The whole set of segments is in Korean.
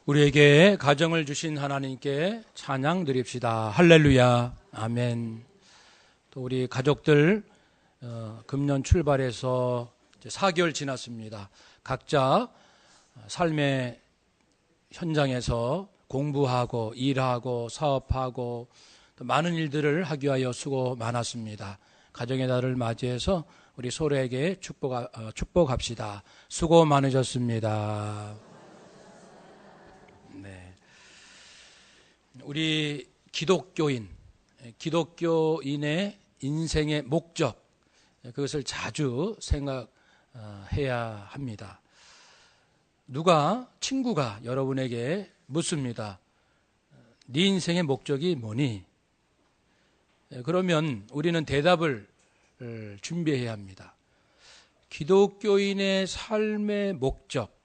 우리에게 가정을 주신 하나님께 찬양 드립시다. 할렐루야. 아멘. 또 우리 가족들 금년 출발해서 이제 4개월 지났습니다. 각자 삶의 현장에서 공부하고 일하고 사업하고 또 많은 일들을 하기 위하여 수고 많았습니다. 가정의 달을 맞이해서 우리 서로에게 축복합시다. 수고 많으셨습니다. 네. 우리 기독교인의 인생의 목적, 그것을 자주 생각해야 합니다. 친구가 여러분에게 묻습니다. 네 인생의 목적이 뭐니? 그러면 우리는 대답을 준비해야 합니다. 기독교인의 삶의 목적,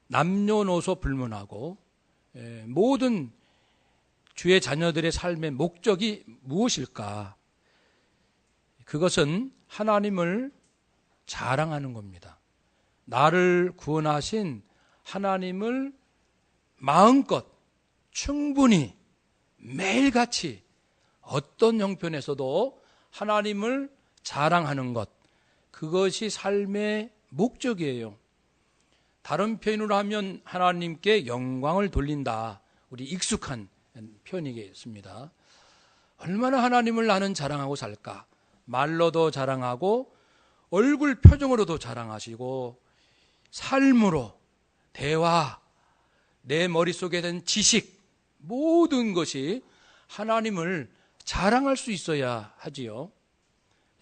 남녀노소 불문하고 모든 주의 자녀들의 삶의 목적이 무엇일까? 그것은 하나님을 자랑하는 겁니다. 나를 구원하신 하나님을 마음껏 충분히 매일같이 어떤 형편에서도 하나님을 자랑하는 것, 그것이 삶의 목적이에요. 다른 표현으로 하면 하나님께 영광을 돌린다. 우리 익숙한 표현이겠습니다. 얼마나 하나님을 나는 자랑하고 살까? 말로도 자랑하고 얼굴 표정으로도 자랑하시고 삶으로, 대화, 내 머릿속에 든 지식, 모든 것이 하나님을 자랑할 수 있어야 하지요.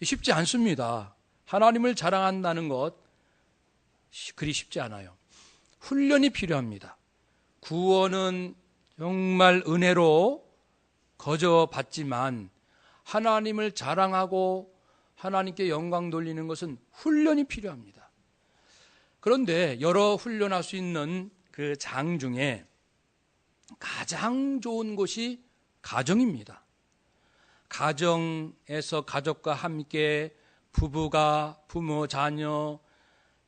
쉽지 않습니다. 하나님을 자랑한다는 것 그리 쉽지 않아요. 훈련이 필요합니다. 구원은 정말 은혜로 거저 받지만 하나님을 자랑하고 하나님께 영광 돌리는 것은 훈련이 필요합니다. 그런데 여러 훈련할 수 있는 그 장 중에 가장 좋은 곳이 가정입니다. 가정에서 가족과 함께 부부가 부모, 자녀,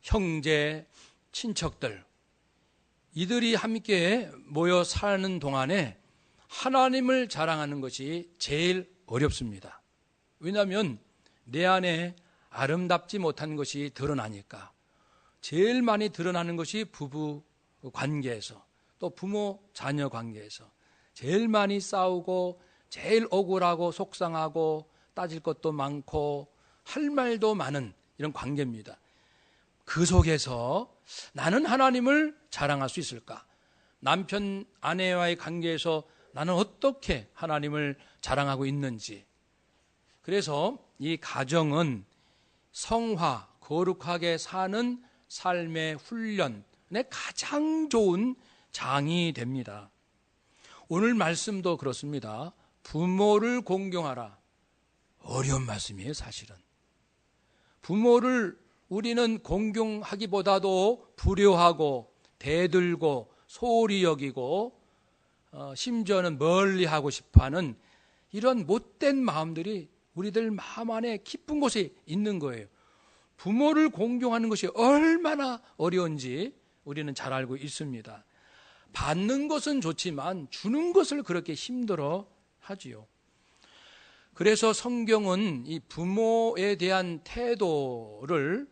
형제, 친척들 이들이 함께 모여 사는 동안에 하나님을 자랑하는 것이 제일 어렵습니다. 왜냐하면 내 안에 아름답지 못한 것이 드러나니까. 제일 많이 드러나는 것이 부부 관계에서, 또 부모 자녀 관계에서 제일 많이 싸우고 제일 억울하고 속상하고 따질 것도 많고 할 말도 많은 이런 관계입니다. 그 속에서 나는 하나님을 자랑할 수 있을까? 남편, 아내와의 관계에서 나는 어떻게 하나님을 자랑하고 있는지. 그래서 이 가정은 성화, 거룩하게 사는 삶의 훈련의 가장 좋은 장이 됩니다. 오늘 말씀도 그렇습니다. 부모를 공경하라. 어려운 말씀이에요, 사실은. 부모를 우리는 공경하기보다도 불효하고 대들고 소홀히 여기고 심지어는 멀리하고 싶어하는 이런 못된 마음들이 우리들 마음 안에 깊은 곳에 있는 거예요. 부모를 공경하는 것이 얼마나 어려운지 우리는 잘 알고 있습니다. 받는 것은 좋지만 주는 것을 그렇게 힘들어 하지요. 그래서 성경은 이 부모에 대한 태도를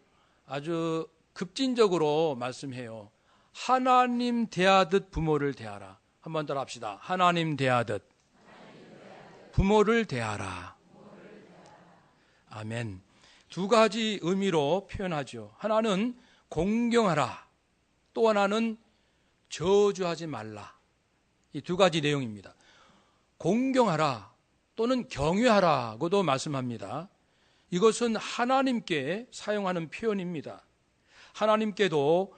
아주 급진적으로 말씀해요. 하나님 대하듯 부모를 대하라. 한번 따라 합시다. 하나님 대하듯 부모를 대하라. 아멘. 두 가지 의미로 표현하죠. 하나는 공경하라. 또 하나는 저주하지 말라. 이 두 가지 내용입니다. 공경하라 또는 경외하라고도 말씀합니다. 이것은 하나님께 사용하는 표현입니다. 하나님께도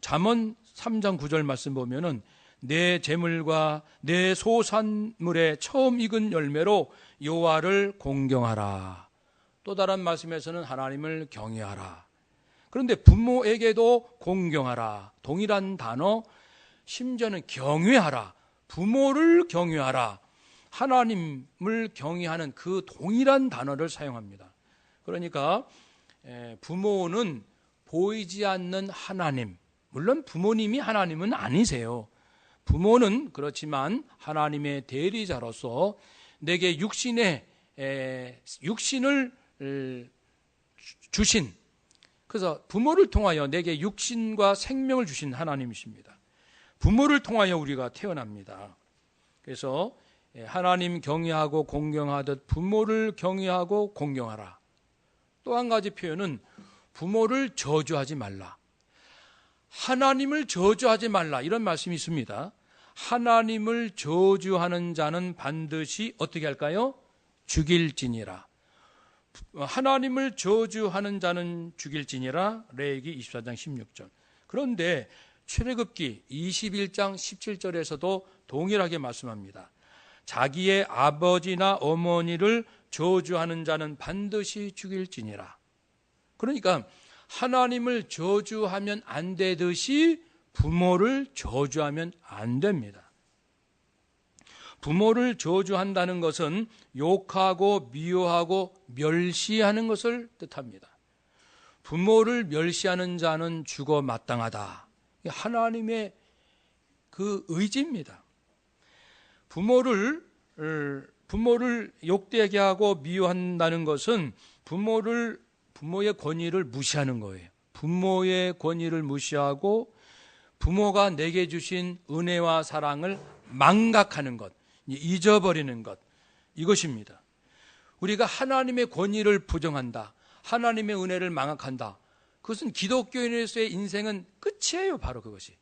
잠언 3장 9절 말씀 보면은 내 재물과 내 소산물의 처음 익은 열매로 여호와를 공경하라. 또 다른 말씀에서는 하나님을 경외하라. 그런데 부모에게도 공경하라. 동일한 단어, 심지어는 경외하라. 부모를 경외하라. 하나님을 경외하는 그 동일한 단어를 사용합니다. 그러니까 부모는 보이지 않는 하나님, 물론 부모님이 하나님은 아니세요. 부모는 그렇지만 하나님의 대리자로서 내게 육신을 주신, 그래서 부모를 통하여 내게 육신과 생명을 주신 하나님이십니다. 부모를 통하여 우리가 태어납니다. 그래서 하나님 경외하고 공경하듯 부모를 경외하고 공경하라. 또 한 가지 표현은 부모를 저주하지 말라. 하나님을 저주하지 말라, 이런 말씀이 있습니다. 하나님을 저주하는 자는 반드시 어떻게 할까요? 죽일지니라. 하나님을 저주하는 자는 죽일지니라. 레위기 24장 16절. 그런데 출애굽기 21장 17절에서도 동일하게 말씀합니다. 자기의 아버지나 어머니를 저주하는 자는 반드시 죽일지니라. 그러니까 하나님을 저주하면 안 되듯이 부모를 저주하면 안 됩니다. 부모를 저주한다는 것은 욕하고 미워하고 멸시하는 것을 뜻합니다. 부모를 멸시하는 자는 죽어 마땅하다. 하나님의 그 의지입니다. 부모를 욕되게 하고 미워한다는 것은 부모의 권위를 무시하는 거예요. 부모의 권위를 무시하고 부모가 내게 주신 은혜와 사랑을 망각하는 것, 잊어버리는 것, 이것입니다. 우리가 하나님의 권위를 부정한다, 하나님의 은혜를 망각한다, 그것은 기독교인으로서의 인생은 끝이에요. 바로 그것이.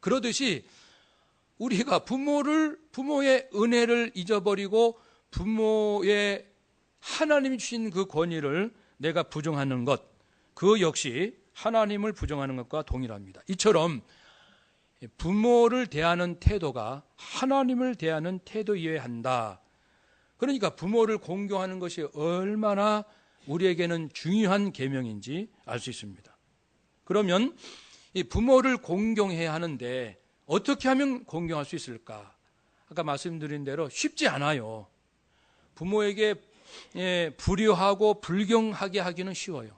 그러듯이 우리가 부모의 은혜를 잊어버리고 부모의 하나님이 주신 그 권위를 내가 부정하는 것, 그 역시 하나님을 부정하는 것과 동일합니다. 이처럼 부모를 대하는 태도가 하나님을 대하는 태도이어야 한다. 그러니까 부모를 공경하는 것이 얼마나 우리에게는 중요한 계명인지 알 수 있습니다. 그러면 이 부모를 공경해야 하는데 어떻게 하면 공경할 수 있을까? 아까 말씀드린 대로 쉽지 않아요. 부모에게 불효하고 불경하게 하기는 쉬워요.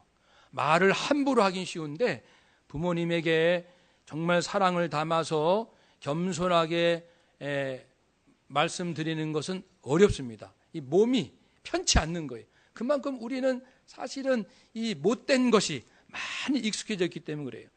말을 함부로 하긴 쉬운데 부모님에게 정말 사랑을 담아서 겸손하게 말씀드리는 것은 어렵습니다. 이 몸이 편치 않는 거예요. 그만큼 우리는 사실은 이 못된 것이 많이 익숙해져 있기 때문에 그래요.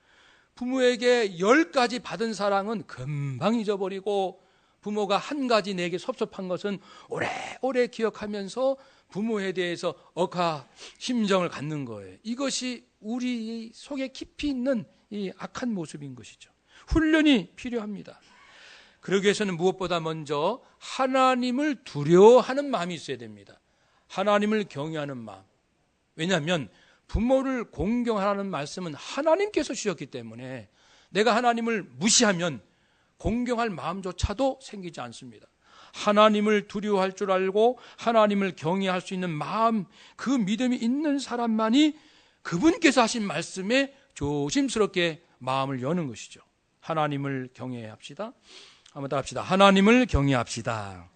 부모에게 10가지 받은 사랑은 금방 잊어버리고 부모가 한 가지 내게 섭섭한 것은 오래오래 기억하면서 부모에 대해서 억하 심정을 갖는 거예요. 이것이 우리 속에 깊이 있는 이 악한 모습인 것이죠. 훈련이 필요합니다. 그러기 위해서는 무엇보다 먼저 하나님을 두려워하는 마음이 있어야 됩니다. 하나님을 경외하는 마음. 왜냐하면 부모를 공경하라는 말씀은 하나님께서 주셨기 때문에 내가 하나님을 무시하면 공경할 마음조차도 생기지 않습니다. 하나님을 두려워할 줄 알고 하나님을 경외할 수 있는 마음, 그 믿음이 있는 사람만이 그분께서 하신 말씀에 조심스럽게 마음을 여는 것이죠. 하나님을 경외합시다. 한번 더 합시다. 하나님을 경외합시다.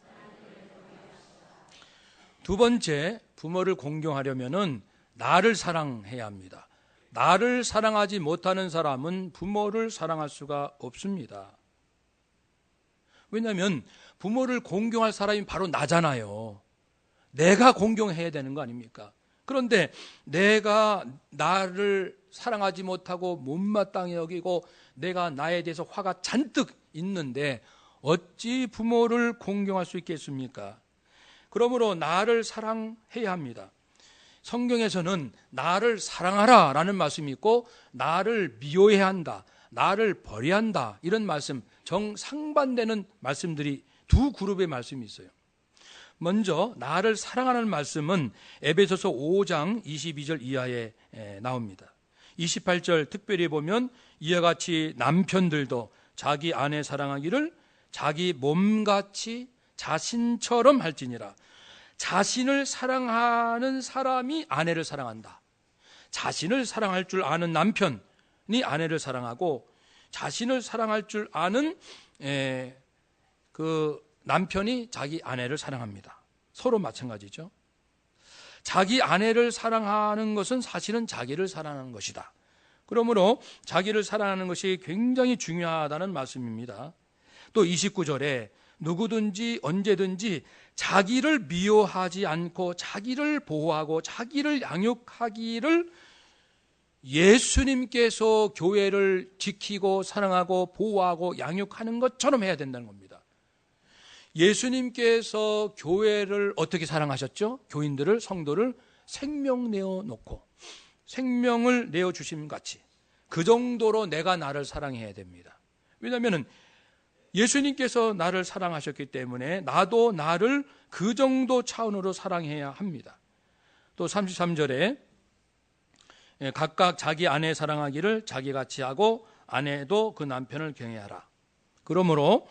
두 번째, 부모를 공경하려면은 나를 사랑해야 합니다. 나를 사랑하지 못하는 사람은 부모를 사랑할 수가 없습니다. 왜냐하면 부모를 공경할 사람이 바로 나잖아요. 내가 공경해야 되는 거 아닙니까? 그런데 내가 나를 사랑하지 못하고 못마땅히 여기고 내가 나에 대해서 화가 잔뜩 있는데 어찌 부모를 공경할 수 있겠습니까? 그러므로 나를 사랑해야 합니다. 성경에서는 나를 사랑하라 라는 말씀이 있고 나를 미워해야 한다, 나를 버려야 한다, 이런 말씀, 정상반되는 말씀들이 두 그룹의 말씀이 있어요. 먼저 나를 사랑하는 말씀은 에베소서 5장 22절 이하에 나옵니다. 28절 특별히 보면 이와 같이 남편들도 자기 아내 사랑하기를 자기 몸같이 자신처럼 할지니라. 자신을 사랑하는 사람이 아내를 사랑한다. 자신을 사랑할 줄 아는 남편이 아내를 사랑하고 자신을 사랑할 줄 아는 그 남편이 자기 아내를 사랑합니다. 서로 그러므로 자기를 사랑하는 것이 굉장히 중요하다는 말씀입니다. 또 29절에 누구든지 언제든지 자기를 미워하지 않고 자기를 보호하고 자기를 양육하기를 예수님께서 교회를 지키고 사랑하고 보호하고 양육하는 것처럼 해야 된다는 겁니다. 예수님께서 교회를 어떻게 사랑하셨죠? 교인들을, 성도를 생명 내어놓고 생명을 내어주심 같이 그 정도로 내가 나를 사랑해야 됩니다. 왜냐하면 예수님께서 나를 사랑하셨기 때문에 나도 나를 그 정도 차원으로 사랑해야 합니다. 또 33절에 각각 자기 아내 사랑하기를 자기같이 하고 아내도 그 남편을 경외하라. 그러므로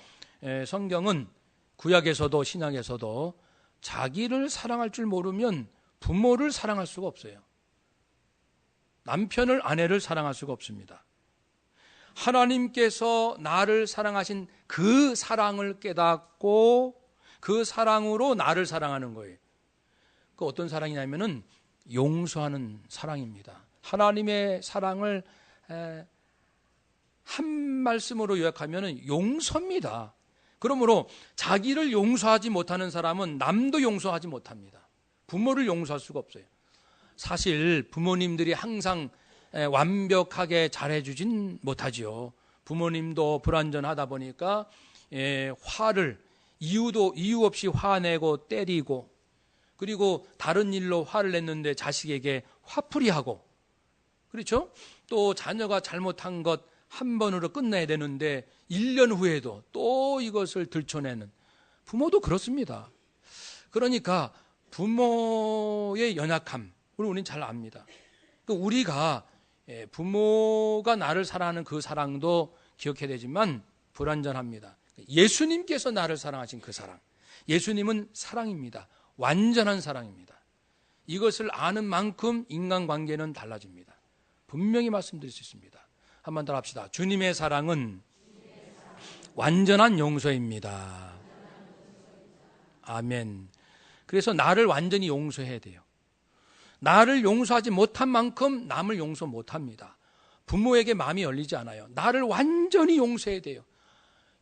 성경은 구약에서도 신약에서도 자기를 사랑할 줄 모르면 부모를 사랑할 수가 없어요. 남편을, 아내를 사랑할 수가 없습니다. 하나님께서 나를 사랑하신 그 사랑을 깨닫고 그 사랑으로 나를 사랑하는 거예요. 그 어떤 사랑이냐면은 용서하는 사랑입니다. 하나님의 사랑을 한 말씀으로 요약하면은 용서입니다. 그러므로 자기를 용서하지 못하는 사람은 남도 용서하지 못합니다. 부모를 용서할 수가 없어요. 사실 부모님들이 항상 완벽하게 잘해주진 못하지요. 부모님도 불완전하다 보니까 화를 이유 없이 화내고 때리고, 그리고 다른 일로 화를 냈는데 자식에게 화풀이하고, 그렇죠? 또 자녀가 잘못한 것 한 번으로 끝내야 되는데 1년 후에도 또 이것을 들춰내는 부모도 그렇습니다. 그러니까 부모의 연약함 우리는 잘 압니다. 우리가 부모가 나를 사랑하는 그 사랑도 기억해야 되지만 불완전합니다. 예수님께서 나를 사랑하신 그 사랑, 예수님은 사랑입니다. 완전한 사랑입니다. 이것을 아는 만큼 인간관계는 달라집니다. 분명히 말씀드릴 수 있습니다. 한번 더 합시다. 주님의 사랑은 완전한 용서입니다. 아멘. 그래서 나를 완전히 용서해야 돼요. 나를 용서하지 못한 만큼 남을 용서 못합니다. 부모에게 마음이 열리지 않아요. 나를 완전히 용서해야 돼요.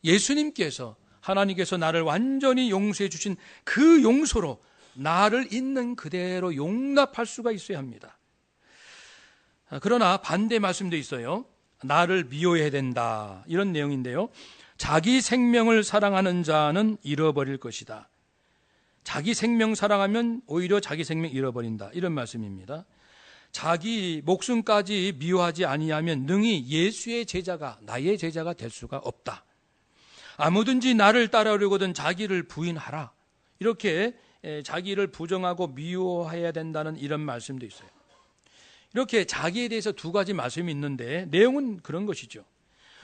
예수님께서, 하나님께서 나를 완전히 용서해 주신 그 용서로 나를 있는 그대로 용납할 수가 있어야 합니다. 그러나 반대 말씀도 있어요. 나를 미워해야 된다, 이런 내용인데요. 자기 생명을 사랑하는 자는 잃어버릴 것이다. 자기 생명 사랑하면 오히려 자기 생명 잃어버린다, 이런 말씀입니다. 자기 목숨까지 미워하지 아니하면 능히 예수의 제자가, 나의 제자가 될 수가 없다. 아무든지 나를 따르려거든 자기를 부인하라. 이렇게 자기를 부정하고 미워해야 된다는 이런 말씀도 있어요. 이렇게 자기에 대해서 두 가지 말씀이 있는데 내용은 그런 것이죠.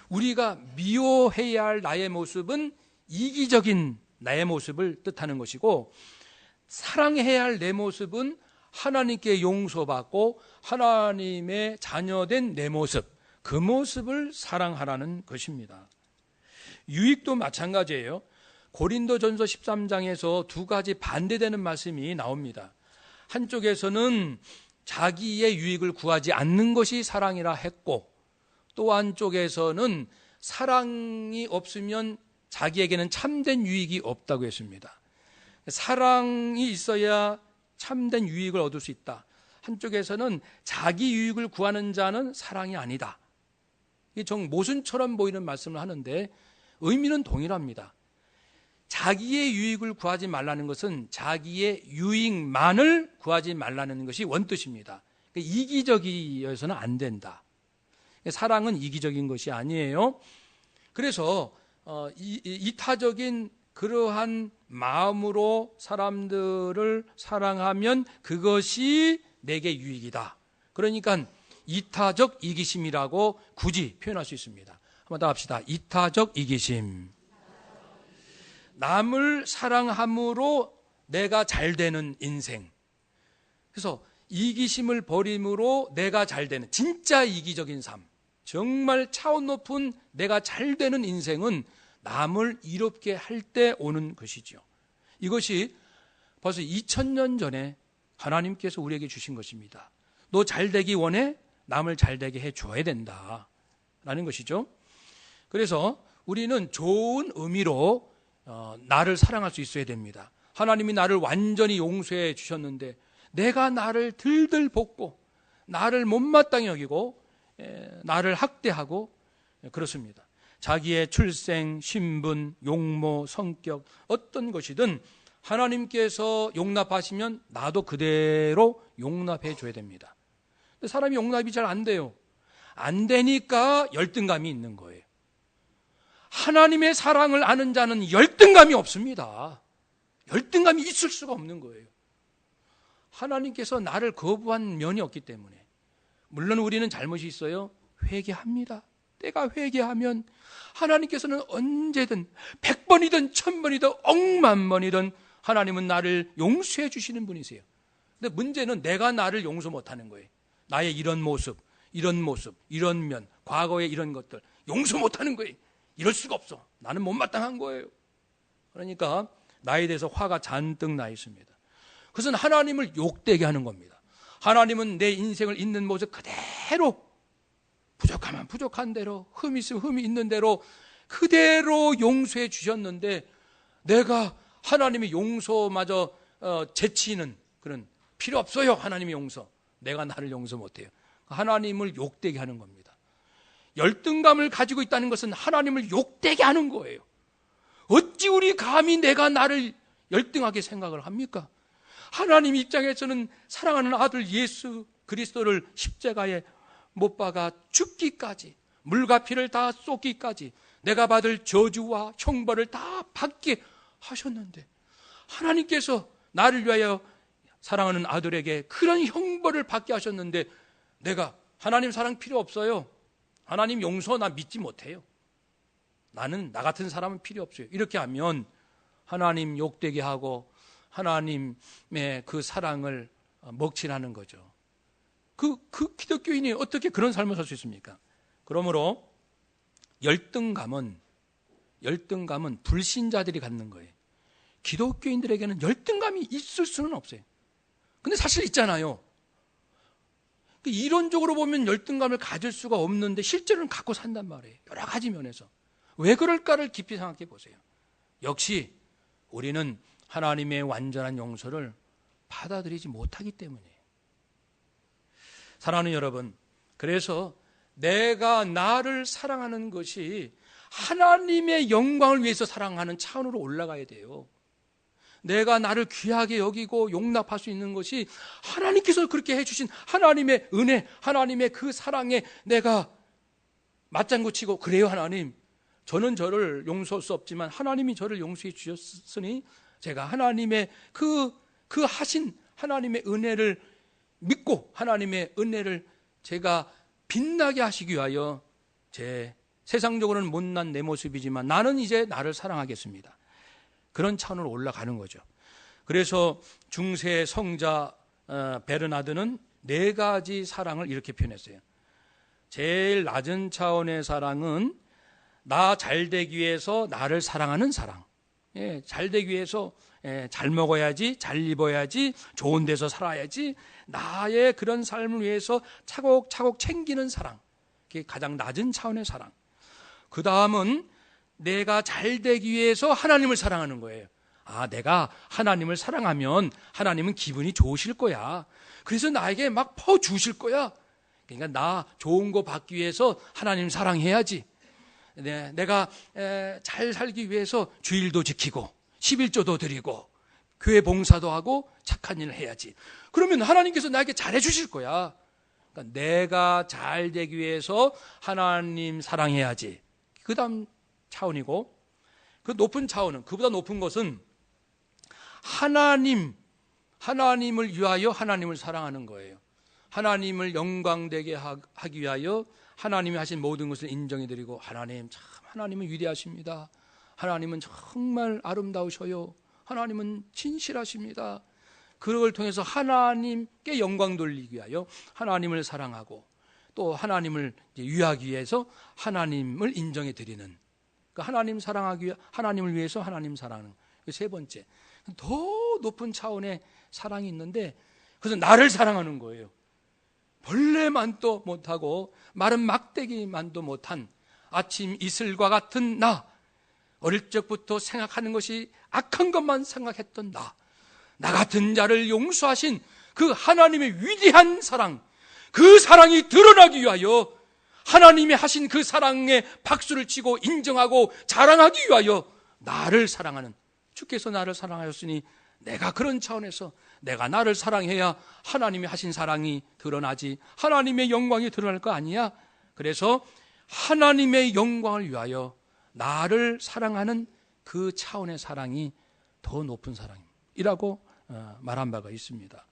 우리가 미워해야 할 나의 모습은 이기적인 나의 모습을 뜻하는 것이고, 사랑해야 할 내 모습은 하나님께 용서받고 하나님의 자녀된 내 모습, 그 모습을 사랑하라는 것입니다. 유익도 마찬가지예요. 고린도전서 13장에서 두 가지 반대되는 말씀이 나옵니다. 한쪽에서는 자기의 유익을 구하지 않는 것이 사랑이라 했고, 또 한쪽에서는 사랑이 없으면 자기에게는 참된 유익이 없다고 했습니다. 사랑이 있어야 참된 유익을 얻을 수 있다. 한쪽에서는 자기 유익을 구하는 자는 사랑이 아니다. 이게 정 모순처럼 보이는 말씀을 하는데 의미는 동일합니다. 자기의 유익을 구하지 말라는 것은 자기의 유익만을 구하지 말라는 것이 원뜻입니다. 이기적이어서는 안 된다. 사랑은 이기적인 것이 아니에요. 그래서 이타적인 그러한 마음으로 사람들을 사랑하면 그것이 내게 유익이다. 그러니까 이타적 이기심이라고 굳이 표현할 수 있습니다. 한번 더 합시다. 이타적 이기심. 남을 사랑함으로 내가 잘 되는 인생. 그래서 이기심을 버림으로 내가 잘 되는 진짜 이기적인 삶, 정말 차원 높은 내가 잘 되는 인생은 남을 이롭게 할 때 오는 것이죠. 이것이 벌써 2000년 전에 하나님께서 우리에게 주신 것입니다. 너 잘 되기 원해? 남을 잘되게 해줘야 된다라는 것이죠. 그래서 우리는 좋은 의미로 나를 사랑할 수 있어야 됩니다. 하나님이 나를 완전히 용서해 주셨는데 내가 나를 들들 볶고 나를 못마땅히 여기고 나를 학대하고 그렇습니다. 자기의 출생, 신분, 용모, 성격 어떤 것이든 하나님께서 용납하시면 나도 그대로 용납해 줘야 됩니다. 근데 사람이 용납이 잘 안 돼요. 안 되니까 열등감이 있는 거예요. 하나님의 사랑을 아는 자는 열등감이 없습니다. 열등감이 있을 수가 없는 거예요. 하나님께서 나를 거부한 면이 없기 때문에. 물론 우리는 잘못이 있어요. 회개합니다. 때가 회개하면 하나님께서는 언제든 100번이든 1000번이든 억만 번이든 하나님은 나를 용서해 주시는 분이세요. 근데 문제는 내가 나를 용서 못하는 거예요. 나의 이런 모습, 이런 면, 과거의 이런 것들 용서 못하는 거예요. 이럴 수가 없어. 나는 못마땅한 거예요. 그러니까 나에 대해서 화가 잔뜩 나 있습니다. 그것은 하나님을 욕되게 하는 겁니다. 하나님은 내 인생을 있는 모습 그대로 부족하면 부족한 대로, 흠이 있으면 흠이 있는 대로 그대로 용서해 주셨는데 내가 하나님의 용서마저 제치는 그런 필요 없어요. 하나님의 용서. 내가 나를 용서 못해요. 하나님을 욕되게 하는 겁니다. 열등감을 가지고 있다는 것은 하나님을 욕되게 하는 거예요. 어찌 우리 감히 내가 나를 열등하게 생각을 합니까? 하나님 입장에서는 사랑하는 아들 예수 그리스도를 십자가에 못 박아 죽기까지, 물과 피를 다 쏟기까지 내가 받을 저주와 형벌을 다 받게 하셨는데 하나님께서 나를 위하여 사랑하는 아들에게 그런 형벌을 받게 하셨는데 내가 하나님 사랑 필요 없어요. 하나님 용서 나 믿지 못해요. 나는 나 같은 사람은 필요 없어요. 이렇게 하면 하나님 욕되게 하고 하나님의 그 사랑을 먹칠하는 거죠. 그 기독교인이 어떻게 그런 삶을 살 수 있습니까? 그러므로 열등감은 불신자들이 갖는 거예요. 기독교인들에게는 열등감이 있을 수는 없어요. 근데 사실 있잖아요. 이론적으로 보면 열등감을 가질 수가 없는데 실제로는 갖고 산단 말이에요. 여러 가지 면에서. 왜 그럴까를 깊이 생각해 보세요. 역시 우리는 하나님의 완전한 용서를 받아들이지 못하기 때문이에요. 사랑하는 여러분, 그래서 내가 나를 사랑하는 것이 하나님의 영광을 위해서 사랑하는 차원으로 올라가야 돼요. 내가 나를 귀하게 여기고 용납할 수 있는 것이 하나님께서 그렇게 해주신 하나님의 은혜, 하나님의 그 사랑에 내가 맞장구 치고 그래요 하나님, 저는 저를 용서할 수 없지만 하나님이 저를 용서해 주셨으니 제가 하나님의 그 하신 하나님의 은혜를 믿고 하나님의 은혜를 제가 빛나게 하시기 위하여 제 세상적으로는 못난 내 모습이지만 나는 이제 나를 사랑하겠습니다. 그런 차원으로 올라가는 거죠. 그래서 중세 성자 베르나드는 4가지 사랑을 이렇게 표현했어요. 제일 낮은 차원의 사랑은 나 잘되기 위해서 나를 사랑하는 사랑. 잘되기 위해서 잘 먹어야지, 잘 입어야지, 좋은 데서 살아야지, 나의 그런 삶을 위해서 차곡차곡 챙기는 사랑. 그게 가장 낮은 차원의 사랑. 그 다음은 내가 잘되기 위해서 하나님을 사랑하는 거예요. 내가 하나님을 사랑하면 하나님은 기분이 좋으실 거야. 그래서 나에게 막 퍼주실 거야. 그러니까 나 좋은 거 받기 위해서 하나님 사랑해야지. 내가 잘 살기 위해서 주일도 지키고 11조도 드리고 교회 봉사도 하고 착한 일을 해야지. 그러면 하나님께서 나에게 잘해 주실 거야. 그러니까 내가 잘 되기 위해서 하나님 사랑해야지. 그 다음 차원이고, 그 높은 차원은, 그보다 높은 것은 하나님을 위하여 하나님을 사랑하는 거예요. 하나님을 영광되게 하기 위하여 하나님이 하신 모든 것을 인정해드리고, 하나님은 위대하십니다. 하나님은 정말 아름다우셔요. 하나님은 진실하십니다. 그걸 통해서 하나님께 영광 돌리기 위하여 하나님을 사랑하고, 또 하나님을 위하기 위해서 하나님을 인정해드리는, 그러니까 하나님 사랑하기 위해 하나님을 위해서 하나님 사랑하는 그 세 번째, 더 높은 차원의 사랑이 있는데 그것은 나를 사랑하는 거예요. 벌레만도 못하고 마른 막대기만도 못한 아침 이슬과 같은 나, 어릴 적부터 생각하는 것이 악한 것만 생각했던 나 같은 자를 용서하신 그 하나님의 위대한 사랑, 그 사랑이 드러나기 위하여 하나님이 하신 그 사랑에 박수를 치고 인정하고 자랑하기 위하여 나를 사랑하는, 주께서 나를 사랑하였으니 내가 그런 차원에서 내가 나를 사랑해야 하나님이 하신 사랑이 드러나지, 하나님의 영광이 드러날 거 아니야. 그래서 하나님의 영광을 위하여 나를 사랑하는 그 차원의 사랑이 더 높은 사랑이라고 말한 바가 있습니다.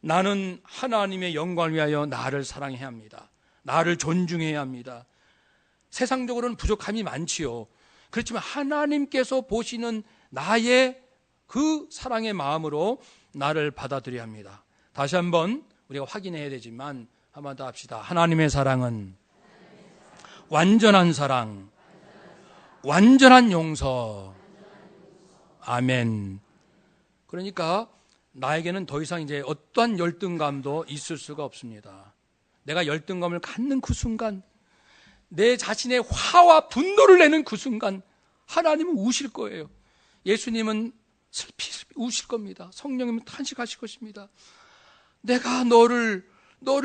나는 하나님의 영광을 위하여 나를 사랑해야 합니다. 나를 존중해야 합니다. 세상적으로는 부족함이 많지요. 그렇지만 하나님께서 보시는 나의 그 사랑의 마음으로 나를 받아들여야 합니다. 다시 한번 우리가 확인해야 되지만 한 번 더 합시다. 하나님의 사랑은 완전한 사랑, 완전한 용서. 아멘. 그러니까 나에게는 더 이상 이제 어떠한 열등감도 있을 수가 없습니다. 내가 열등감을 갖는 그 순간, 내 자신의 화와 분노를 내는 그 순간 하나님은 우실 거예요. 예수님은 슬피 우실 겁니다. 성령님은 탄식하실 것입니다. 내가 너를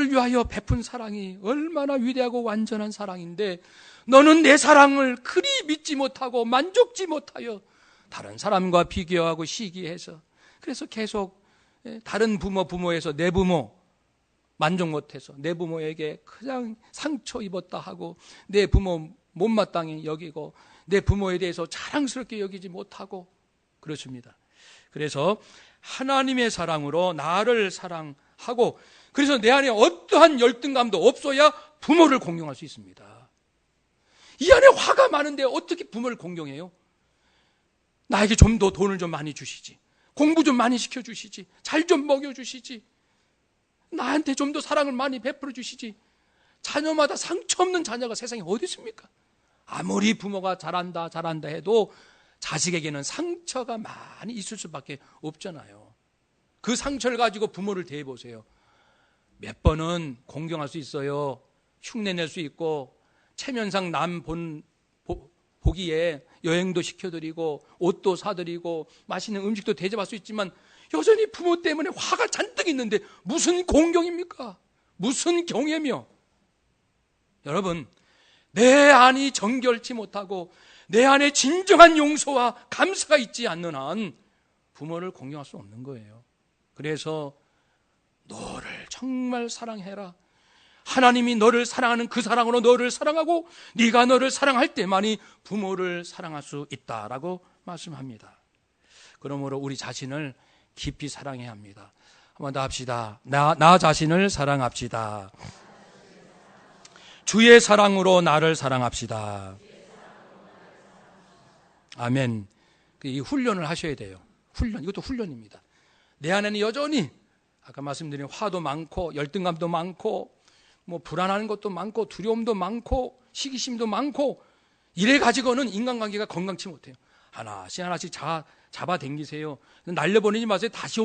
위하여 베푼 사랑이 얼마나 위대하고 완전한 사랑인데 너는 내 사랑을 그리 믿지 못하고 만족지 못하여 다른 사람과 비교하고 시기해서, 그래서 계속 다른 부모에서 내 부모 만족 못해서 내 부모에게 그냥 상처 입었다 하고 내 부모 못마땅히 여기고 내 부모에 대해서 자랑스럽게 여기지 못하고 그렇습니다. 그래서 하나님의 사랑으로 나를 사랑하고, 그래서 내 안에 어떠한 열등감도 없어야 부모를 공경할 수 있습니다. 이 안에 화가 많은데 어떻게 부모를 공경해요? 나에게 좀 더 돈을 좀 많이 주시지, 공부 좀 많이 시켜주시지, 잘 좀 먹여주시지, 나한테 좀 더 사랑을 많이 베풀어 주시지. 자녀마다 상처 없는 자녀가 세상에 어디 있습니까? 아무리 부모가 잘한다 해도 자식에게는 상처가 많이 있을 수밖에 없잖아요. 그 상처를 가지고 부모를 대해보세요. 몇 번은 공경할 수 있어요. 흉내낼 수 있고 체면상 남 보기에 여행도 시켜드리고 옷도 사드리고 맛있는 음식도 대접할 수 있지만 여전히 부모 때문에 화가 잔뜩 있는데 무슨 공경입니까? 무슨 경애며? 여러분, 내 안이 정결치 못하고 내 안에 진정한 용서와 감사가 있지 않는 한 부모를 공경할 수 없는 거예요. 그래서 너를 정말 사랑해라. 하나님이 너를 사랑하는 그 사랑으로 너를 사랑하고 네가 너를 사랑할 때만이 부모를 사랑할 수 있다라고 말씀합니다. 그러므로 우리 자신을 깊이 사랑해야 합니다. 한번 더 합시다. 나 자신을 사랑합시다. 주의 사랑으로 나를 사랑합시다. 아멘. 이 훈련을 하셔야 돼요. 이것도 훈련입니다. 내 안에는 여전히 아까 말씀드린 화도 많고 열등감도 많고 뭐 불안한 것도 많고 두려움도 많고 시기심도 많고 이래 가지고는 인간관계가 건강치 못해요. 하나씩 잡아당기세요. 날려보내지 마세요. 다시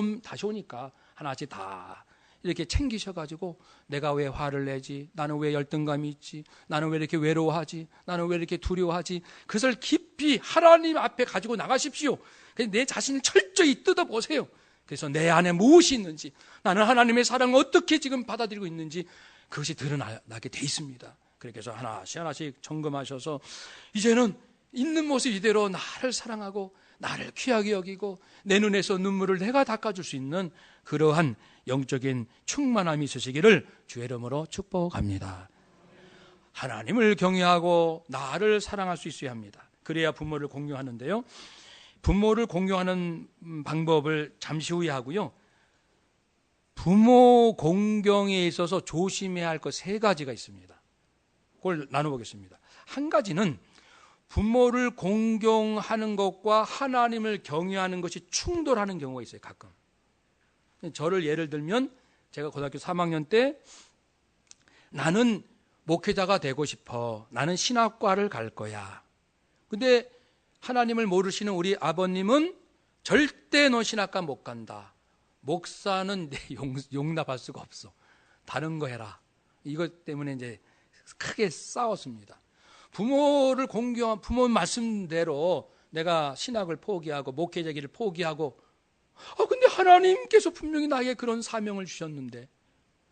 오니까 하나씩 다 이렇게 챙기셔가지고 내가 왜 화를 내지? 나는 왜 열등감이 있지? 나는 왜 이렇게 외로워하지? 나는 왜 이렇게 두려워하지? 그것을 깊이 하나님 앞에 가지고 나가십시오. 내 자신을 철저히 뜯어보세요. 그래서 내 안에 무엇이 있는지, 나는 하나님의 사랑을 어떻게 지금 받아들이고 있는지 그것이 드러나게 돼 있습니다. 그래서 하나씩 점검하셔서 이제는 있는 모습 이대로 나를 사랑하고 나를 귀하게 여기고 내 눈에서 눈물을 내가 닦아줄 수 있는 그러한 영적인 충만함이 있으시기를 주의 이름으로 축복합니다. 하나님을 경외하고 나를 사랑할 수 있어야 합니다. 그래야 부모를 공경하는데요. 부모를 공경하는 방법을 잠시 후에 하고요. 부모 공경에 있어서 조심해야 할 것 3가지가 있습니다. 그걸 나눠보겠습니다. 한 가지는 부모를 공경하는 것과 하나님을 경외하는 것이 충돌하는 경우가 있어요. 가끔. 저를 예를 들면 제가 고등학교 3학년 때 나는 목회자가 되고 싶어. 나는 신학과를 갈 거야. 근데 하나님을 모르시는 우리 아버님은 절대 너 신학과 못 간다. 목사는 용납할 수가 없어. 다른 거 해라. 이것 때문에 이제 크게 싸웠습니다. 부모를 공경한 부모 말씀대로 내가 신학을 포기하고 목회자 길을 포기하고 근데 하나님께서 분명히 나에게 그런 사명을 주셨는데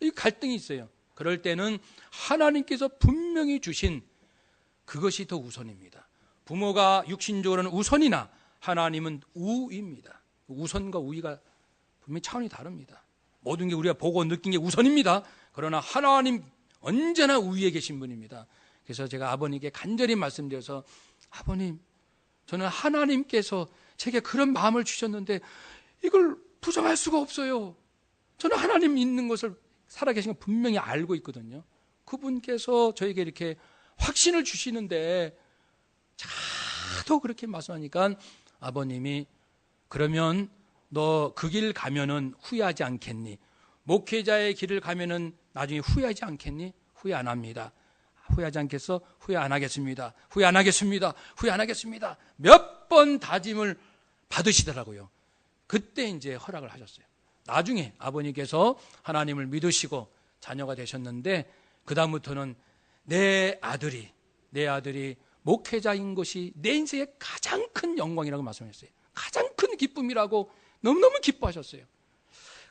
이 갈등이 있어요. 그럴 때는 하나님께서 분명히 주신 그것이 더 우선입니다. 부모가 육신적으로는 우선이나 하나님은 우입니다. 우선과 우위가 분명히 차원이 다릅니다. 모든 게 우리가 보고 느낀 게 우선입니다. 그러나 하나님 언제나 우위에 계신 분입니다. 그래서 제가 아버님께 간절히 말씀드려서 아버님, 저는 하나님께서 제게 그런 마음을 주셨는데 이걸 부정할 수가 없어요. 저는 하나님 있는 것을 살아계신 걸 분명히 알고 있거든요. 그분께서 저에게 이렇게 확신을 주시는데 자도 그렇게 말씀하니까 아버님이 그러면 너 그 길 가면은 후회하지 않겠니? 목회자의 길을 가면은 나중에 후회하지 않겠니? 후회 안 합니다. 후회하지 않겠어? 후회 안 하겠습니다. 후회 안 하겠습니다. 후회 안 하겠습니다. 몇 번 다짐을 받으시더라고요. 그때 이제 허락을 하셨어요. 나중에 아버님께서 하나님을 믿으시고 자녀가 되셨는데 그다음부터는 내 아들이 목회자인 것이 내 인생의 가장 큰 영광이라고 말씀하셨어요. 가장 큰 기쁨이라고 너무너무 기뻐하셨어요.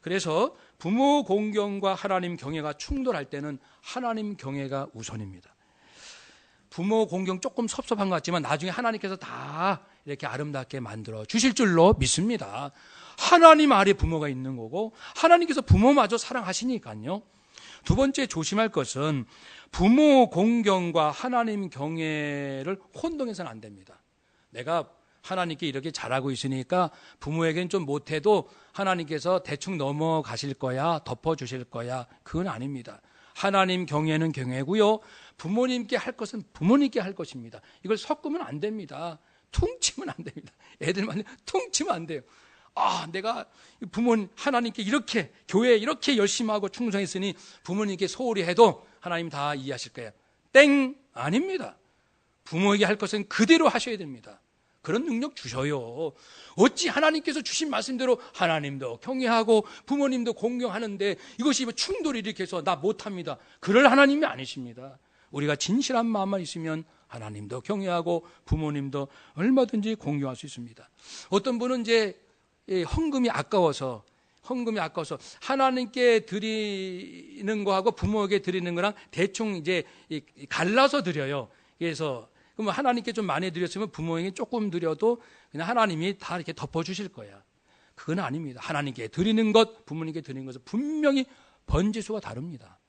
그래서 부모 공경과 하나님 경외가 충돌할 때는 하나님 경외가 우선입니다. 부모 공경 조금 섭섭한 것 같지만 나중에 하나님께서 다 이렇게 아름답게 만들어 주실 줄로 믿습니다. 하나님 아래 부모가 있는 거고 하나님께서 부모마저 사랑하시니까요. 두 번째 조심할 것은 부모 공경과 하나님 경외를 혼동해서는 안 됩니다. 내가 하나님께 이렇게 잘하고 있으니까 부모에겐 좀 못해도 하나님께서 대충 넘어가실 거야, 덮어주실 거야. 그건 아닙니다. 하나님 경외는 경외고요. 부모님께 할 것은 부모님께 할 것입니다. 이걸 섞으면 안 됩니다. 퉁치면 안 됩니다. 애들만 퉁치면 안 돼요. 내가 부모님 하나님께 이렇게 교회에 이렇게 열심히 하고 충성했으니 부모님께 소홀히 해도 하나님 다 이해하실 거예요. 땡! 아닙니다. 부모에게 할 것은 그대로 하셔야 됩니다. 그런 능력 주셔요. 어찌 하나님께서 주신 말씀대로 하나님도 경외하고 부모님도 공경하는데 이것이 충돌을 일으켜서 나 못합니다. 그럴 하나님이 아니십니다. 우리가 진실한 마음만 있으면 하나님도 경외하고 부모님도 얼마든지 공경할 수 있습니다. 어떤 분은 이제 헌금이 아까워서 하나님께 드리는 거하고 부모에게 드리는 거랑 대충 이제 갈라서 드려요. 그래서 그럼 하나님께 좀 많이 드렸으면 부모에게 조금 드려도 그냥 하나님이 다 이렇게 덮어주실 거야. 그건 아닙니다. 하나님께 드리는 것, 부모님께 드리는 것은 분명히 번지수가 다릅니다.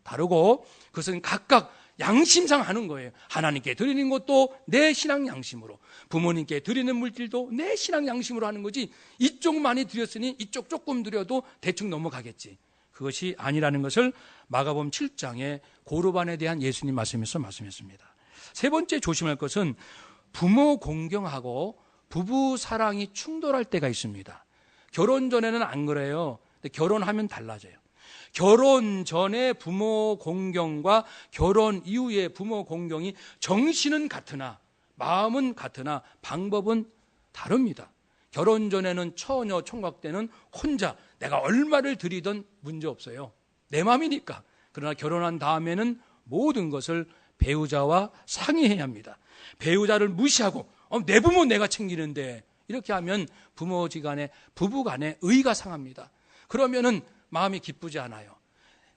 다르고 그것은 각각 양심상 하는 거예요. 하나님께 드리는 것도 내 신앙 양심으로, 부모님께 드리는 물질도 내 신앙 양심으로 하는 거지 이쪽 많이 드렸으니 이쪽 조금 드려도 대충 넘어가겠지. 그것이 아니라는 것을 마가복음 7장에 고르반에 대한 예수님 말씀에서 말씀했습니다. 세 번째 조심할 것은 부모 공경하고 부부 사랑이 충돌할 때가 있습니다. 결혼 전에는 안 그래요. 근데 결혼하면 달라져요. 결혼 전에 부모 공경과 결혼 이후에 부모 공경이 정신은 같으나 마음은 같으나 방법은 다릅니다. 결혼 전에는 처녀 총각 때는 혼자 내가 얼마를 드리든 문제 없어요. 내 마음이니까. 그러나 결혼한 다음에는 모든 것을 배우자와 상의해야 합니다. 배우자를 무시하고 내 부모 내가 챙기는데 이렇게 하면 부모지간에 부부간에 의가 상합니다. 그러면은 마음이 기쁘지 않아요.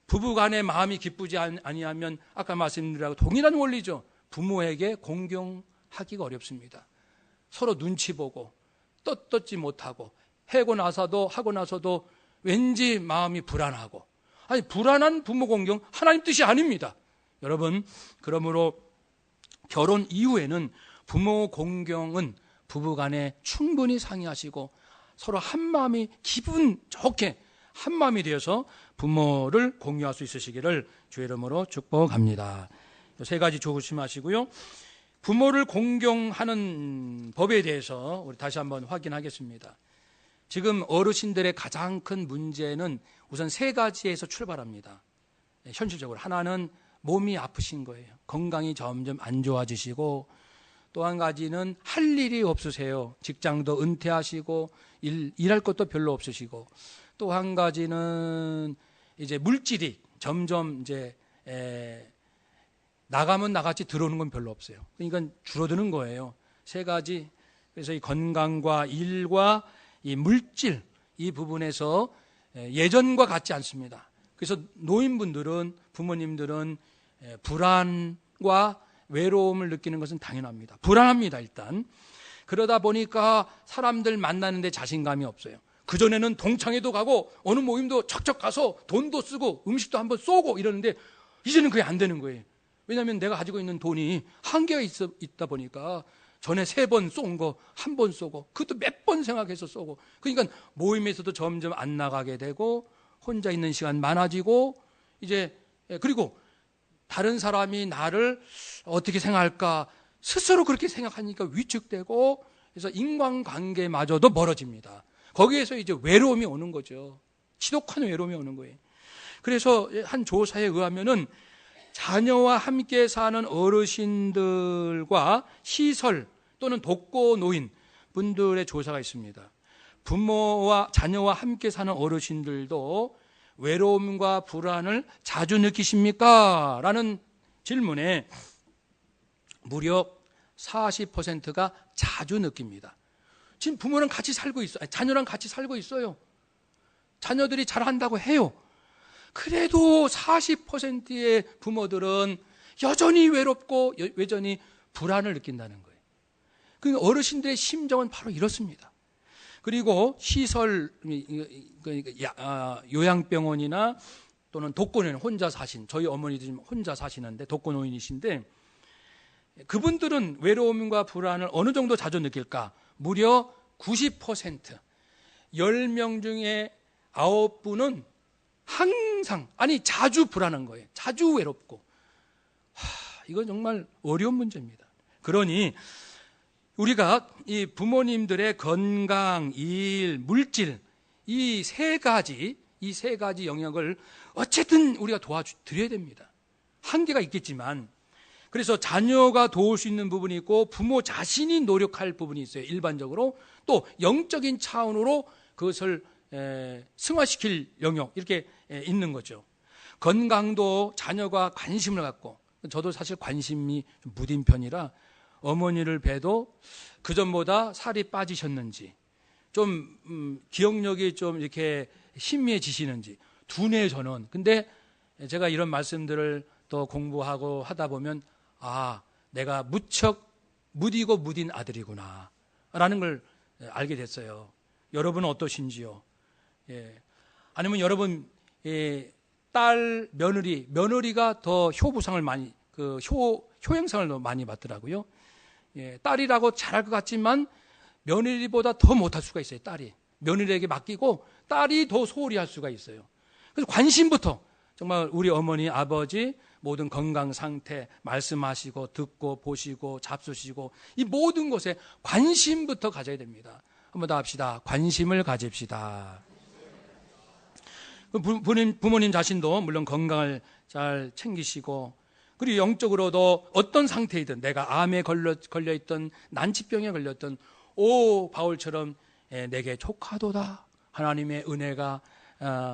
부부간에 마음이 기쁘지 아니하면 아까 말씀드린 동일한 원리죠. 부모에게 공경하기가 어렵습니다. 서로 눈치 보고 떳떳지 못하고 하고 나서도 왠지 마음이 불안하고 불안한 부모 공경 하나님 뜻이 아닙니다. 여러분, 그러므로 결혼 이후에는 부모 공경은 부부간에 충분히 상의하시고 서로 한마음이 기분 좋게 한마음이 되어서 부모를 공유할 수 있으시기를 주의 이름으로 축복합니다. 세 가지 조심하시고요. 부모를 공경하는 법에 대해서 우리 다시 한번 확인하겠습니다. 지금 어르신들의 가장 큰 문제는 우선 세 가지에서 출발합니다. 현실적으로 하나는 몸이 아프신 거예요. 건강이 점점 안 좋아지시고 또 한 가지는 할 일이 없으세요. 직장도 은퇴하시고 일할 것도 별로 없으시고 또 한 가지는 이제 물질이 점점 이제 나가면 나갔지 들어오는 건 별로 없어요. 그러니까 줄어드는 거예요. 세 가지. 그래서 이 건강과 일과 이 물질 이 부분에서 예전과 같지 않습니다. 그래서 노인분들은 부모님들은 불안과 외로움을 느끼는 것은 당연합니다. 불안합니다. 일단 그러다 보니까 사람들 만나는데 자신감이 없어요. 그전에는 동창회도 가고 어느 모임도 척척 가서 돈도 쓰고 음식도 한번 쏘고 이러는데 이제는 그게 안 되는 거예요. 왜냐하면 내가 가지고 있는 돈이 한계가 있다 보니까 전에 3번 쏜 거 한 번 쏘고 그것도 몇 번 생각해서 쏘고 그러니까 모임에서도 점점 안 나가게 되고 혼자 있는 시간 많아지고 이제 그리고 다른 사람이 나를 어떻게 생각할까 스스로 그렇게 생각하니까 위축되고 그래서 인간관계마저도 멀어집니다. 거기에서 이제 외로움이 오는 거죠. 지독한 외로움이 오는 거예요. 그래서 한 조사에 의하면은 자녀와 함께 사는 어르신들과 시설 또는 독거노인 분들의 조사가 있습니다. 부모와 자녀와 함께 사는 어르신들도 외로움과 불안을 자주 느끼십니까? 라는 질문에 무려 40%가 자주 느낍니다. 지금 부모랑 같이 살고 있어요. 자녀랑 같이 살고 있어요. 자녀들이 잘한다고 해요. 그래도 40%의 부모들은 여전히 외롭고 여전히 불안을 느낀다는 거예요. 그러니까 어르신들의 심정은 바로 이렇습니다. 그리고 시설, 요양병원이나 또는 독거노인 혼자 사신, 저희 어머니도 지금 혼자 사시는데 독거노인이신데 그분들은 외로움과 불안을 어느 정도 자주 느낄까? 무려 90%, 10명 중에 9분은 항상, 아니 자주 불안한 거예요. 자주 외롭고. 이건 정말 어려운 문제입니다. 그러니 우리가 이 부모님들의 건강, 일, 물질 이 세 가지 영역을 어쨌든 우리가 도와드려야 됩니다. 한계가 있겠지만 그래서 자녀가 도울 수 있는 부분이 있고 부모 자신이 노력할 부분이 있어요. 일반적으로 또 영적인 차원으로 그것을 승화시킬 영역 이렇게 있는 거죠. 건강도 자녀가 관심을 갖고 저도 사실 관심이 좀 무딘 편이라 어머니를 뵈도 그전보다 살이 빠지셨는지 좀 기억력이 좀 이렇게 희미해지시는지 둔해요 저는. 근데 제가 이런 말씀들을 또 공부하고 하다 보면 내가 무척 무디고 무딘 아들이구나 라는 걸 알게 됐어요. 여러분은 어떠신지요? 아니면 여러분 딸 며느리가 더 효부상을 많이 효행상을 더 많이 받더라고요. 딸이라고 잘할 것 같지만 며느리보다 더 못할 수가 있어요. 딸이 며느리에게 맡기고 딸이 더 소홀히 할 수가 있어요. 그래서 관심부터 정말 우리 어머니 아버지 모든 건강 상태 말씀하시고 듣고 보시고 잡수시고 이 모든 것에 관심부터 가져야 됩니다. 한번 더 합시다. 관심을 가집시다. 부모님 자신도 물론 건강을 잘 챙기시고 그리고 영적으로도 어떤 상태이든 내가 암에 걸려있던 난치병에 걸렸던 바울처럼 내게 족하도다. 하나님의 은혜가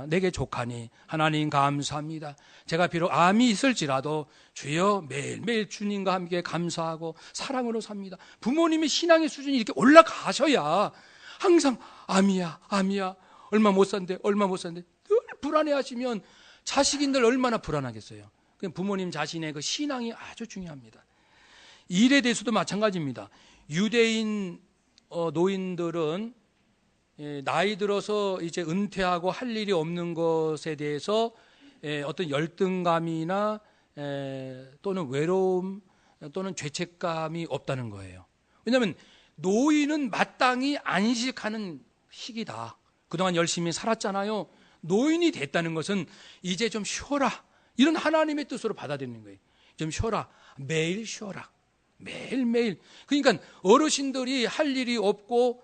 내게 족하니 하나님 감사합니다. 제가 비록 암이 있을지라도 주여 매일매일 주님과 함께 감사하고 사랑으로 삽니다. 부모님의 신앙의 수준이 이렇게 올라가셔야 항상 암이야 얼마 못 산대 늘 불안해하시면 자식인들 얼마나 불안하겠어요. 부모님 자신의 그 신앙이 아주 중요합니다. 일에 대해서도 마찬가지입니다. 유대인 노인들은 나이 들어서 이제 은퇴하고 할 일이 없는 것에 대해서 어떤 열등감이나 또는 외로움 또는 죄책감이 없다는 거예요. 왜냐하면 노인은 마땅히 안식하는 시기다. 그동안 열심히 살았잖아요. 노인이 됐다는 것은 이제 좀 쉬어라. 이런 하나님의 뜻으로 받아들이는 거예요. 좀 쉬어라. 매일 쉬어라. 매일매일. 그러니까 어르신들이 할 일이 없고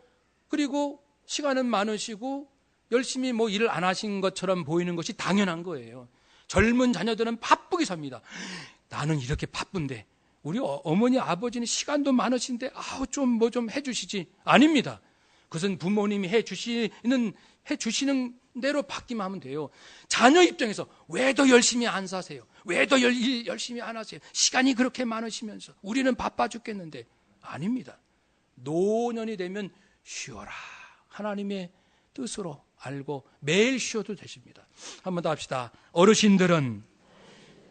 그리고 시간은 많으시고 열심히 일을 안 하신 것처럼 보이는 것이 당연한 거예요. 젊은 자녀들은 바쁘게 삽니다. 나는 이렇게 바쁜데 우리 어머니 아버지는 시간도 많으신데 좀 해주시지. 아닙니다. 그것은 부모님이 해주시는 대로 받기만 하면 돼요. 자녀 입장에서 왜 더 열심히 안 사세요? 왜 더 열심히 안 하세요? 시간이 그렇게 많으시면서 우리는 바빠 죽겠는데. 아닙니다. 노년이 되면 쉬어라. 하나님의 뜻으로 알고 매일 쉬어도 되십니다. 한 번 더 합시다. 어르신들은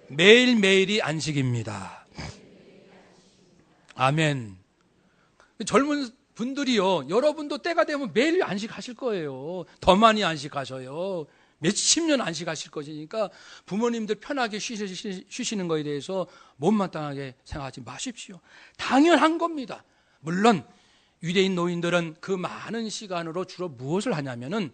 매일매일이 안식입니다. 아멘. 젊은 분들이요, 여러분도 때가 되면 매일 안식하실 거예요. 더 많이 안식하셔요. 몇십 년 안식하실 것이니까 부모님들 편하게 쉬시는 거에 대해서 못마땅하게 생각하지 마십시오. 당연한 겁니다. 물론 유대인 노인들은 그 많은 시간으로 주로 무엇을 하냐면은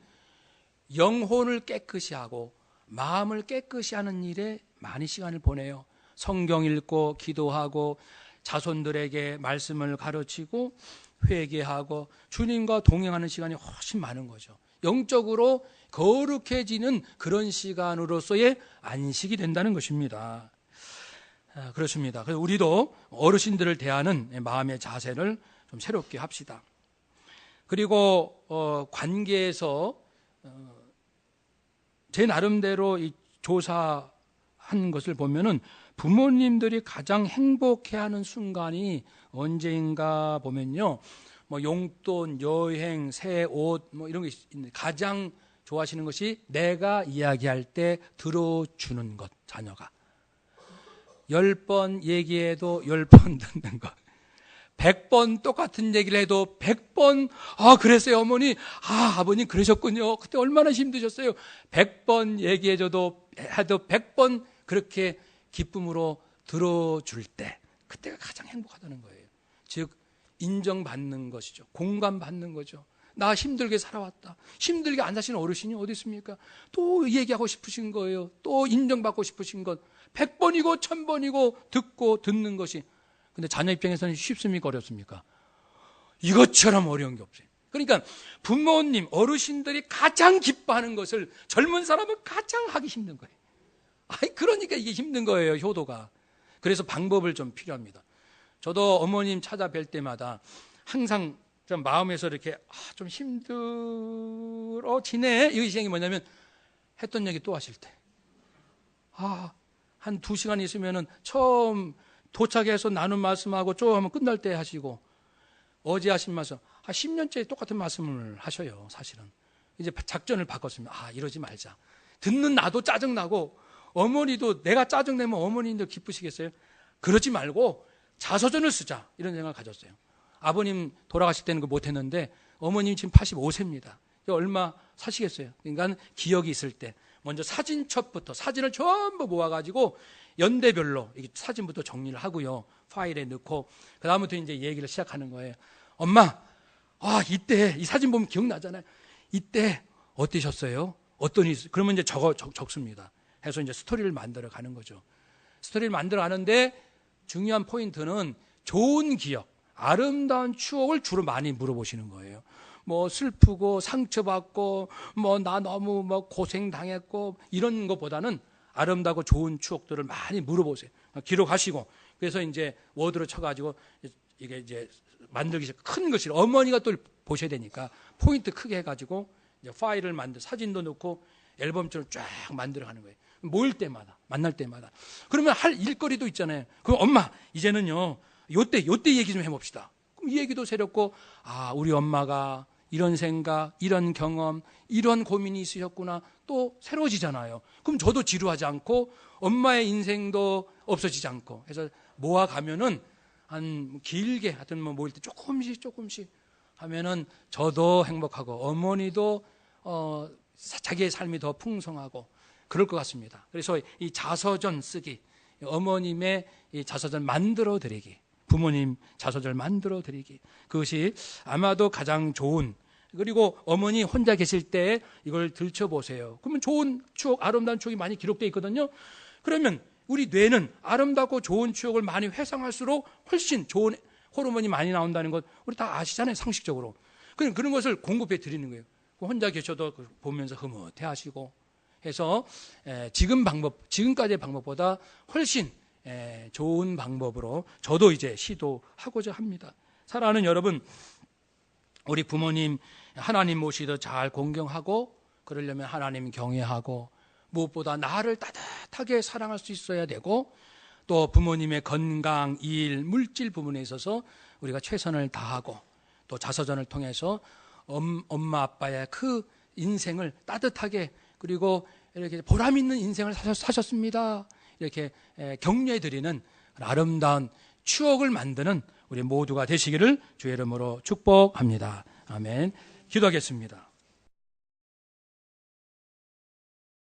영혼을 깨끗이 하고 마음을 깨끗이 하는 일에 많이 시간을 보내요. 성경 읽고 기도하고 자손들에게 말씀을 가르치고 회개하고 주님과 동행하는 시간이 훨씬 많은 거죠. 영적으로 거룩해지는 그런 시간으로서의 안식이 된다는 것입니다. 그렇습니다. 그래서 우리도 어르신들을 대하는 마음의 자세를 좀 새롭게 합시다. 그리고 관계에서 제 나름대로 이 조사한 것을 보면은 부모님들이 가장 행복해하는 순간이 언제인가 보면요, 뭐 용돈, 여행, 새 옷, 뭐 이런 게 있는데 가장 좋아하시는 것이 내가 이야기할 때 들어주는 것. 자녀가 10번 얘기해도 10번 듣는 것, 100번 똑같은 얘기를 해도 100번 그랬어요 어머니, 아버님 그러셨군요, 그때 얼마나 힘드셨어요, 100번 얘기해줘도 해도 100번 그렇게 기쁨으로 들어줄 때, 그때가 가장 행복하다는 거예요. 즉 인정받는 것이죠. 공감받는 거죠. 나 힘들게 살아왔다. 힘들게 안 사시는 어르신이 어디 있습니까? 또 얘기하고 싶으신 거예요. 또 인정받고 싶으신 것 100번이고 1000번이고 듣는 것이. 근데 자녀 입장에서는 쉽습니까? 어렵습니까? 이것처럼 어려운 게 없어요. 그러니까 부모님, 어르신들이 가장 기뻐하는 것을 젊은 사람은 가장 하기 힘든 거예요. 그러니까 이게 힘든 거예요, 효도가. 그래서 방법을 좀 필요합니다. 저도 어머님 찾아뵐 때마다 항상 좀 마음에서 이렇게 좀 힘들어지네, 이 생각이 뭐냐면 했던 얘기 또 하실 때, 한 2시간 있으면은 처음 도착해서 나눈 말씀하고 좀 하면 끝날 때 하시고, 어제 하신 말씀 10년째 똑같은 말씀을 하셔요. 사실은 이제 작전을 바꿨습니다. 이러지 말자. 듣는 나도 짜증나고 어머니도, 내가 짜증내면 어머니도 기쁘시겠어요? 그러지 말고 자서전을 쓰자, 이런 생각을 가졌어요. 아버님 돌아가실 때는 그거 못했는데 어머님 지금 85세입니다. 얼마 사시겠어요? 그러니까 기억이 있을 때 먼저 사진첩부터 사진을 전부 모아가지고 연대별로 사진부터 정리를 하고요, 파일에 넣고 그 다음부터 이제 얘기를 시작하는 거예요. 엄마, 이때 이 사진 보면 기억나잖아요. 이때 어떠셨어요? 어떤 일? 그러면 이제 적습니다. 해서 이제 스토리를 만들어 가는 거죠. 스토리를 만들어 가는데 중요한 포인트는 좋은 기억, 아름다운 추억을 주로 많이 물어보시는 거예요. 뭐 슬프고 상처받고 나 너무 고생당했고 이런 것보다는 아름다고 좋은 추억들을 많이 물어보세요. 기록하시고, 그래서 이제 워드로 쳐가지고 이게 이제 만들기 시작. 큰 것이 어머니가 또 보셔야 되니까 포인트 크게 해가지고 이제 파일을 사진도 넣고 앨범처럼 쫙 만들어가는 거예요. 모일 때마다, 만날 때마다. 그러면 할 일거리도 있잖아요. 그럼 엄마, 이제는요, 요때 얘기 좀 해봅시다. 그럼 이 얘기도 새롭고, 우리 엄마가 이런 생각, 이런 경험, 이런 고민이 있으셨구나. 또 새로워지잖아요. 그럼 저도 지루하지 않고 엄마의 인생도 없어지지 않고 해서 모아가면은 한 길게 하여튼 모일 때 조금씩 하면은 저도 행복하고 어머니도 자기의 삶이 더 풍성하고 그럴 것 같습니다. 그래서 이 자서전 쓰기, 어머님의 이 자서전 만들어 드리기, 부모님 자서전 만들어 드리기, 그것이 아마도 가장 좋은. 그리고 어머니 혼자 계실 때 이걸 들춰보세요. 그러면 좋은 추억, 아름다운 추억이 많이 기록되어 있거든요. 그러면 우리 뇌는 아름답고 좋은 추억을 많이 회상할수록 훨씬 좋은 호르몬이 많이 나온다는 것 우리 다 아시잖아요, 상식적으로. 그런 것을 공급해 드리는 거예요. 혼자 계셔도 보면서 흐뭇해 하시고 해서 지금까지의 방법보다 훨씬 좋은 방법으로 저도 이제 시도하고자 합니다. 사랑하는 여러분, 우리 부모님 하나님 모시듯 잘 공경하고 그러려면 하나님 경외하고 무엇보다 나를 따뜻하게 사랑할 수 있어야 되고 또 부모님의 건강, 일, 물질 부분에 있어서 우리가 최선을 다하고 또 자서전을 통해서 엄마 아빠의 그 인생을 따뜻하게 그리고 이렇게 보람 있는 인생을 사셨습니다. 이렇게 격려해 드리는 아름다운 추억을 만드는 우리 모두가 되시기를 주의 이름으로 축복합니다. 아멘. 기도하겠습니다.